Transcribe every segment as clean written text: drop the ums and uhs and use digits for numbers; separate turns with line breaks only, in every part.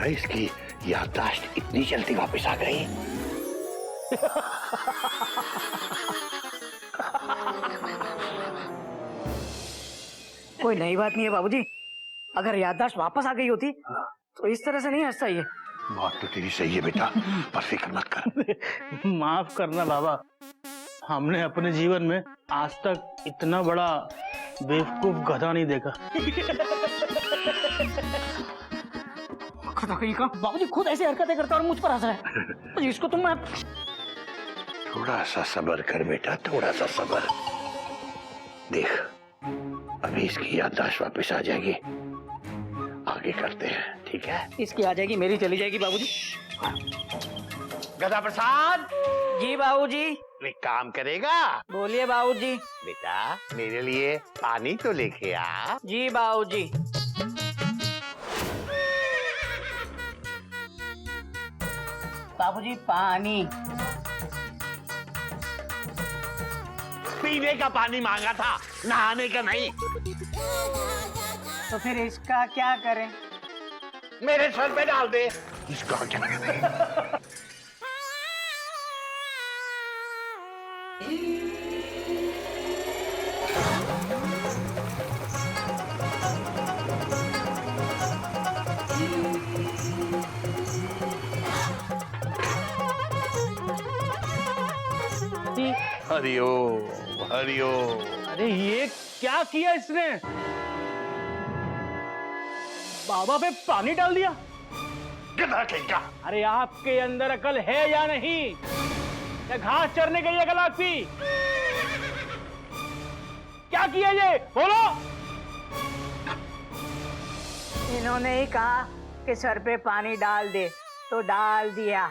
बेटा इसकी याददाश्त इतनी जल्दी वापस आ गई?
कोई नई बात नहीं है बाबूजी। अगर याददाश्त वापस आ गई होती तो इस तरह से नहीं हंसता ये।
बात तो तेरी सही है बेटा, पर फिक्र मत कर।
माफ करना बाबा, हमने अपने जीवन में आज तक इतना बड़ा बेवकूफ गधा नहीं देखा।
खता कहीं का बाबूजी खुद ऐसी हरकतें करता और मुझ पर हंस रहा है। इसको तुम
थोड़ा सा सब्र कर बेटा, थोड़ा सा सब्र। देख अभी इसकी याददाश्त वापस आ जाएगी, आगे करते हैं, ठीक है?
इसकी आ जाएगी, मेरी चली जाएगी बाबूजी।
गधा प्रसाद
जी बाबूजी।
एक काम करेगा?
बोलिए बाबूजी।
बेटा मेरे लिए पानी तो लेके आ।
जी बाबूजी। बाबूजी पानी।
पीने का पानी मांगा था, नहाने का नहीं।
तो फिर इसका क्या करें?
मेरे सर पे डाल दे। इसका क्या करें? हरिओम हरिओम।
अरे ये क्या किया इसने? बाबा पे पानी डाल दिया।
गधा कहीं का।
अरे आपके अंदर अकल है या नहीं? या घास चरने गई अकल आपकी? क्या किया ये? बोलो।
इन्होंने ही कहा कि सर पे पानी डाल दे तो डाल दिया।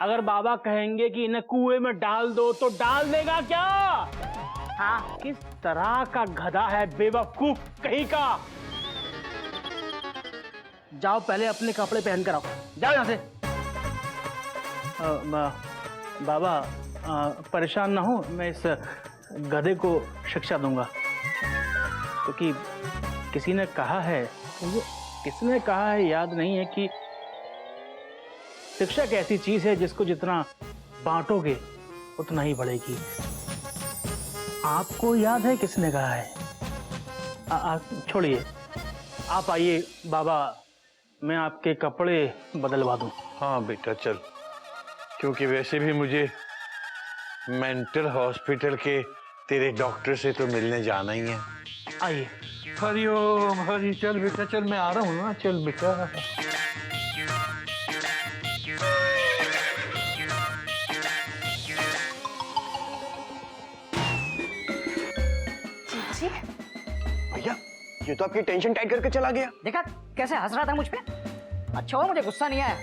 अगर बाबा कहेंगे कि इन्हें कुएं में डाल दो तो डाल देगा क्या?
हाँ।
किस तरह का गधा है बेवकूफ कहीं का। जाओ पहले अपने कपड़े पहन कर आओ, जाओ यहां से। बाबा परेशान ना हो, मैं इस गधे को शिक्षा दूंगा, क्योंकि किसी ने कहा है, किसने कहा है याद नहीं है, कि शिक्षा एक ऐसी चीज है जिसको जितना बांटोगे उतना ही बढ़ेगी। आपको याद है किसने कहा है? छोड़िए, आप आइए बाबा, मैं आपके कपड़े बदलवा दूं।
हाँ बेटा चल, क्योंकि वैसे भी मुझे मेंटल हॉस्पिटल के तेरे डॉक्टर से तो मिलने जाना ही है।
आइए।
हरिओम हरि। चल बेटा चल, मैं आ रहा हूँ ना, चल बेटा।
भैया ये तो आपकी टेंशन टाइट करके चला गया।
देखा कैसे हंस रहा था मुझ पे? अच्छा हो मुझे गुस्सा नहीं आया,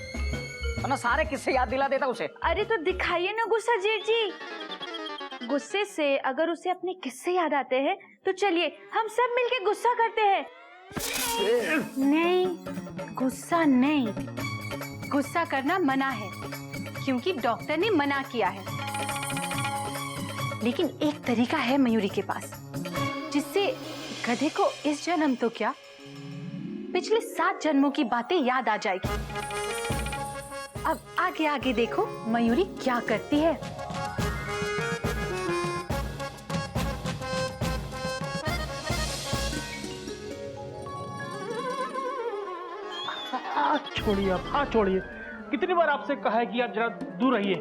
वरना सारे किस्से याद दिला देता उसे।
अरे तो दिखाइए ना गुस्सा जेठ जी। गुस्से से अगर उसे अपने किस्से याद आते हैं तो चलिए हम सब मिलके गुस्सा करते हैं। नहीं, गुस्सा नहीं, गुस्सा करना मना है क्योंकि डॉक्टर ने मना किया है। लेकिन एक तरीका है मयूरी के पास जिससे गधे को इस जन्म तो क्या पिछले 7 जन्मों की बातें याद आ जाएगी। अब आगे आगे देखो मयूरी क्या करती है।
छोड़िए आप, हाथ छोड़िए। कितनी बार आपसे कहा है कि आप जरा दूर रहिए।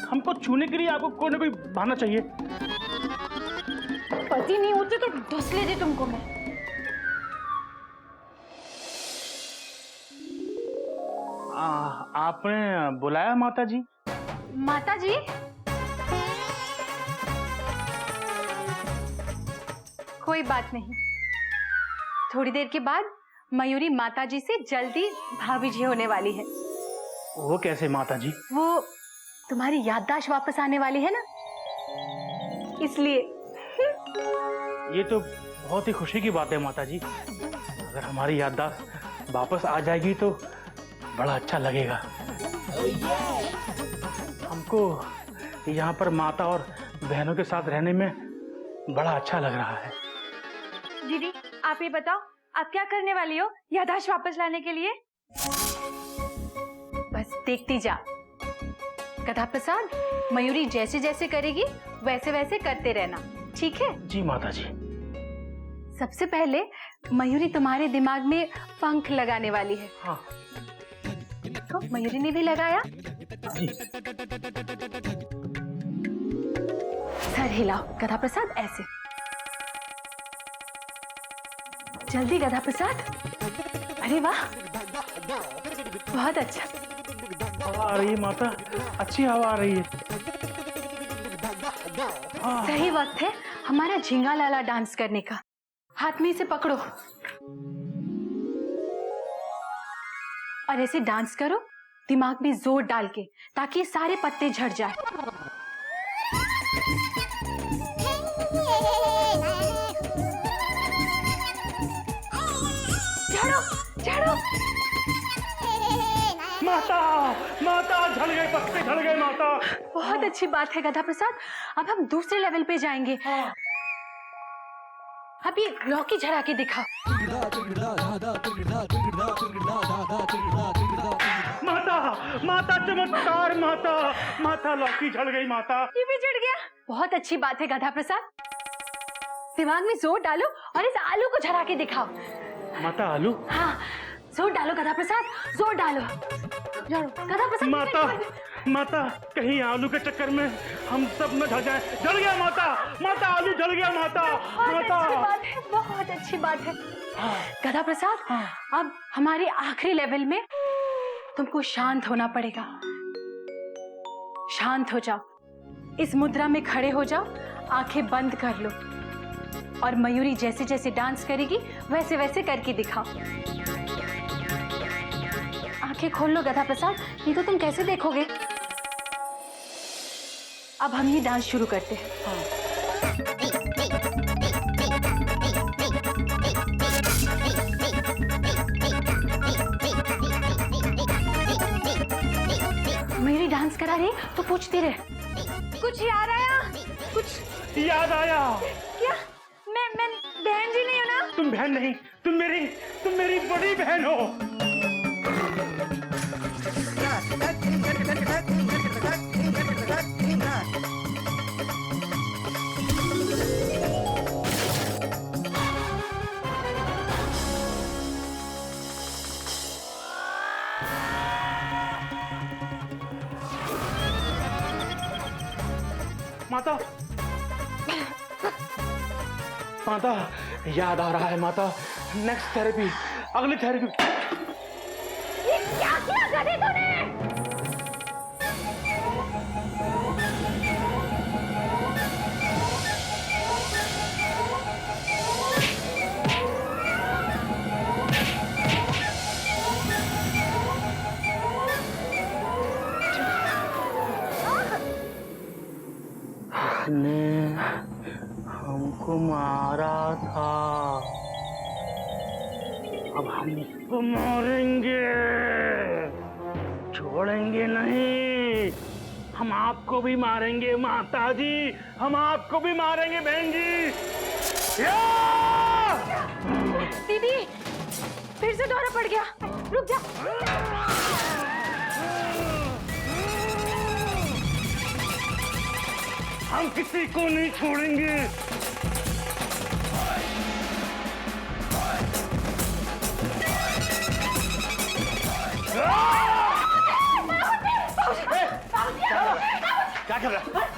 हमको छूने के लिए आपको कोई ना कोई बहाना चाहिए।
पति नहीं होते तो ढस लेती तुमको मैं।
आपने बुलाया माता जी?
माता जी? कोई बात नहीं, थोड़ी देर के बाद मयूरी माता जी से जल्दी भाभी जी होने वाली है।
वो कैसे माता जी?
वो तुम्हारी याददाश्त वापस आने वाली है ना, इसलिए।
ये तो बहुत ही खुशी की बात है माता जी। अगर हमारी याददाश्त वापस आ जाएगी तो बड़ा अच्छा लगेगा। हमको यहाँ पर माता और बहनों के साथ रहने में बड़ा अच्छा लग रहा है।
दीदी आप ये बताओ, आप क्या करने वाली हो याददाश्त वापस लाने के लिए? बस देखती जा। गधा प्रसाद, मयूरी जैसे जैसे करेगी वैसे वैसे करते रहना, ठीक है?
जी माता जी।
सबसे पहले मयूरी तुम्हारे दिमाग में पंख लगाने वाली है।
हाँ
तो मयूरी ने भी लगाया।
जी।
सर हिलाओ गधा प्रसाद, ऐसे। जल्दी गधा प्रसाद। अरे वाह, बहुत अच्छा।
हवा आ रही है माता, अच्छी हवा आ रही है। हाँ।
सही वक्त है हमारा झिंगा लाला डांस करने का। हाथ में इसे पकड़ो और ऐसे डांस करो दिमाग में जोर डाल के, ताकि ये सारे पत्ते झड़ जाए। झड़ो झड़ो।
माता माता झड़ गए, पत्ते झड़ गए माता।
बहुत अच्छी बात है गधा प्रसाद। अब हम दूसरे लेवल पे जाएंगे। अब ये लौकी झड़ा के दिखाओ।
माता माता चमत्कार माता, माता लौकी झड़ गई माता।
ये भी झड़ गया। बहुत अच्छी बात है गधा प्रसाद। दिमाग में जोर डालो और इस आलू को झड़ा के दिखाओ।
माता आलू?
हाँ, जोर डालो गधा प्रसाद, जोर डालो। गधा प्रसाद
माता माता कहीं आलू के चक्कर में हम सब न झड़ जाए। झड़ गया माता, माता आलू झड़ गया माता।
बहुत अच्छी बात है, बहुत अच्छी बात है। गधा प्रसाद, अब हमारे आखिरी लेवल में तुमको शांत होना पड़ेगा। शांत हो जाओ, इस मुद्रा में खड़े हो जाओ, आंखें बंद कर लो और मयूरी जैसे जैसे डांस करेगी वैसे वैसे करके दिखाओ। आंखें खोल लो गधा प्रसाद, नहीं तो तुम कैसे देखोगे। अब हम ये डांस शुरू करते हैं। मेरी डांस करा रही तो पूछती रहे। कुछ याद आया? कुछ
याद आया।
क्या? मैं बहन जी नहीं हूँ ना?
तुम बहन नहीं, तुम मेरी बड़ी बहन हो। माता माता याद आ रहा है माता। नेक्स्ट थेरेपी, अगली थेरेपी।
ये क्या किया गधे तूने?
ने हमको मारा था, अब हमको मारेंगे, छोड़ेंगे नहीं। हम आपको भी मारेंगे माता जी, हम आपको भी मारेंगे बहन जी। या!
दीदी फिर से दौरा पड़ गया, रुक जा।
हम किसी को नहीं छोड़ेंगे।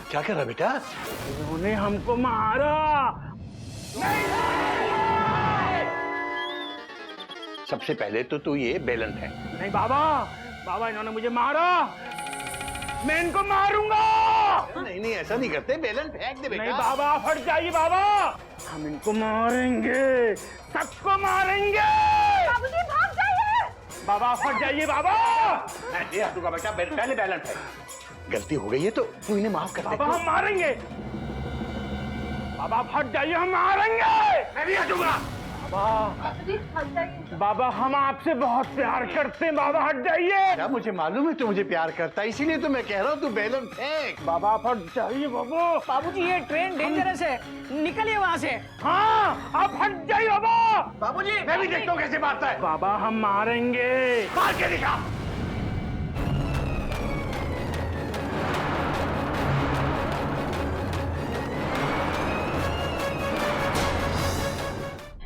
क्या कर रहा बेटा?
उन्होंने हमको मारा।
सबसे पहले तो तू ये बेलन है।
नहीं बाबा, बाबा इन्होंने मुझे मारा, मैं इनको मारूंगा।
नहीं नहीं ऐसा नहीं करते, बेलन फेंक दे बेटा।
नहीं बाबा, फट जाइए बाबा, हम इनको मारेंगे, सबको मारेंगे।
बाबूजी भाग जाइए।
बाबा फट जाइए बाबा।
ये हटूंगा बेटा, पहले बेलन फेंक। गलती हो गई है तो तू इन्हें माफ कर दे।
बाबा हम मारेंगे, बाबा फट जाइए, हम मारेंगे।
मैं भी हटूंगा।
बाबा बाबा हम आपसे बहुत प्यार करते हैं बाबा, हट जाइए।
क्या मुझे मालूम है तू मुझे प्यार करता है, इसीलिए तो मैं कह रहा हूँ तू बैलून फेंक।
बाबा आप हट जाइए बाबा।
बाबूजी ये ट्रेन डेंजरस है, निकलिए वहाँ से।
हाँ आप हट जाइए बाबा।
बाबूजी
मैं भी देखता हूँ कैसे मारता है।
बाबा हम मारेंगे।
मार के दिखा।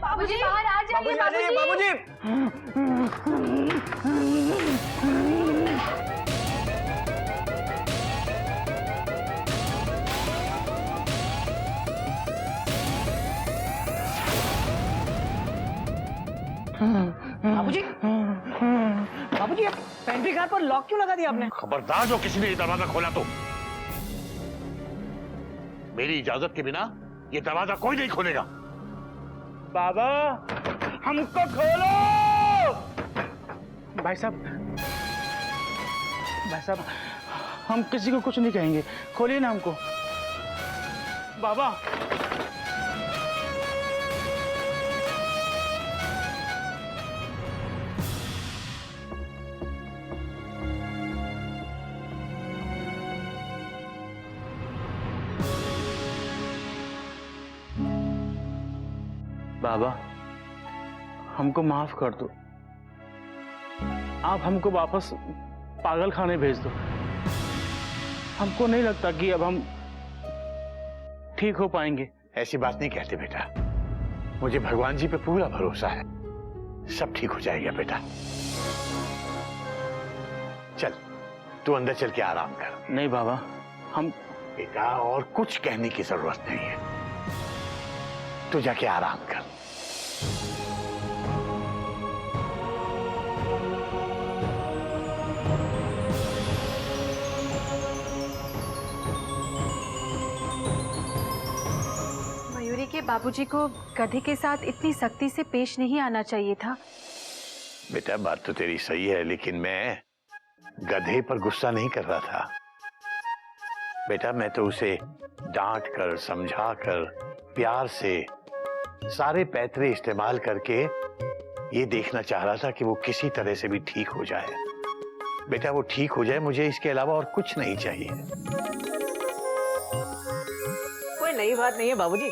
बाबूजी बाहर आ जाइए बाबूजी।
बाबूजी बाबूजी बाबूजी ये पेंट्री कार पर लॉक क्यों लगा दिया आपने?
खबरदार जो किसी ने ये दरवाजा खोला तो मेरी इजाजत के बिना ये दरवाजा कोई नहीं खोलेगा।
बाबा हमको खोलो। भाई साहब हम किसी को कुछ नहीं कहेंगे, खोलिए ना हमको। बाबा बाबा हमको माफ कर दो, आप हमको वापस पागल खाने भेज दो। हमको नहीं लगता कि अब हम ठीक हो पाएंगे।
ऐसी बात नहीं कहते बेटा, मुझे भगवान जी पे पूरा भरोसा है, सब ठीक हो जाएगा बेटा। चल तू अंदर चल के आराम कर।
नहीं बाबा हम
बेटा और कुछ कहने की जरूरत नहीं है, तू जाके आराम कर।
मयूरी के बाबूजी को गधे के साथ इतनी सख्ती से पेश नहीं आना चाहिए था।
बेटा बात तो तेरी सही है, लेकिन मैं गधे पर गुस्सा नहीं कर रहा था बेटा। मैं तो उसे डांट कर, समझा कर, प्यार से सारे पैतरे इस्तेमाल करके ये देखना चाह रहा था कि वो किसी तरह से भी ठीक हो जाए। बेटा वो ठीक हो जाए, मुझे इसके अलावा और कुछ नहीं चाहिए।
कोई नई बात नहीं है बाबूजी,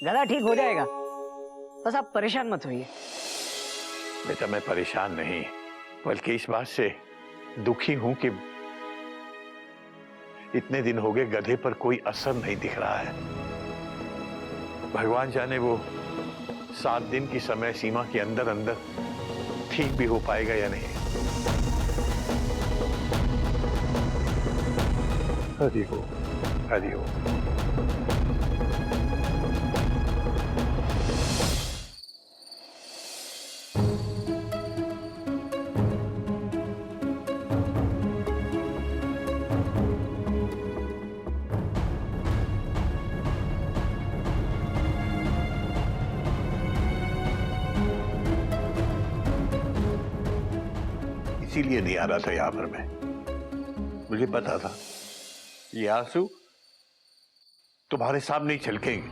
गधा ठीक हो जाएगा, बस आप परेशान मत होइए।
बेटा मैं परेशान नहीं, बल्कि इस बात से दुखी हूं कि इतने दिन हो गए गधे पर कोई असर नहीं दिख रहा है। भगवान जाने वो 7 दिन की समय सीमा के अंदर अंदर ठीक भी हो पाएगा या नहीं। हरि हो, हरि हो। इसीलिए नहीं आ रहा था यहां पर मैं, मुझे पता था ये आंसू तुम्हारे सामने ही छलकेंगे।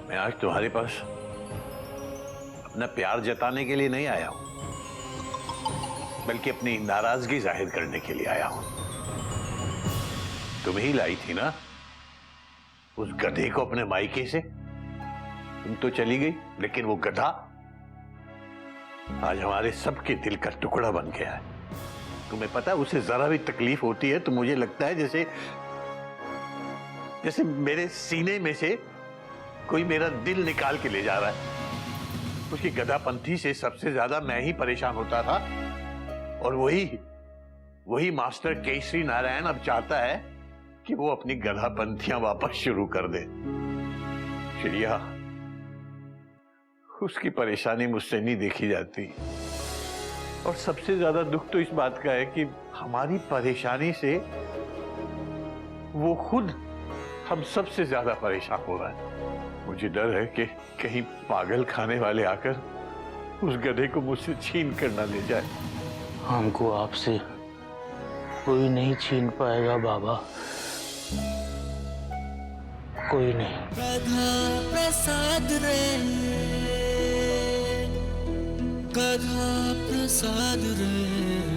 मैं आज तुम्हारे पास अपना प्यार जताने के लिए नहीं आया हूं, बल्कि अपनी नाराजगी जाहिर करने के लिए आया हूं। तुम ही लाई थी ना उस गधे को अपने मायके से। तुम तो चली गई, लेकिन वो गधा आज हमारे सबके दिल का टुकड़ा बन गया है। तुम्हें पता है उसे जरा भी तकलीफ होती है तो मुझे लगता है जैसे मेरे सीने में से कोई मेरा दिल निकाल के ले जा रहा है। उसकी गधापंथी से सबसे ज्यादा मैं ही परेशान होता था, और वही मास्टर केसरी नारायण अब चाहता है कि वो अपनी गधापंथियां वापस शुरू कर दे। चिड़िया, उसकी परेशानी मुझसे नहीं देखी जाती, और सबसे ज्यादा दुख तो इस बात का है कि हमारी परेशानी से वो खुद हम सबसे ज्यादा परेशान हो रहा है। मुझे डर है कि कहीं पागल खाने वाले आकर उस गधे को मुझसे छीन कर ना ले जाए।
हमको आपसे कोई नहीं छीन पाएगा बाबा। कोई नहीं।
कथा प्रसाद रे, कथा प्रसाद रे।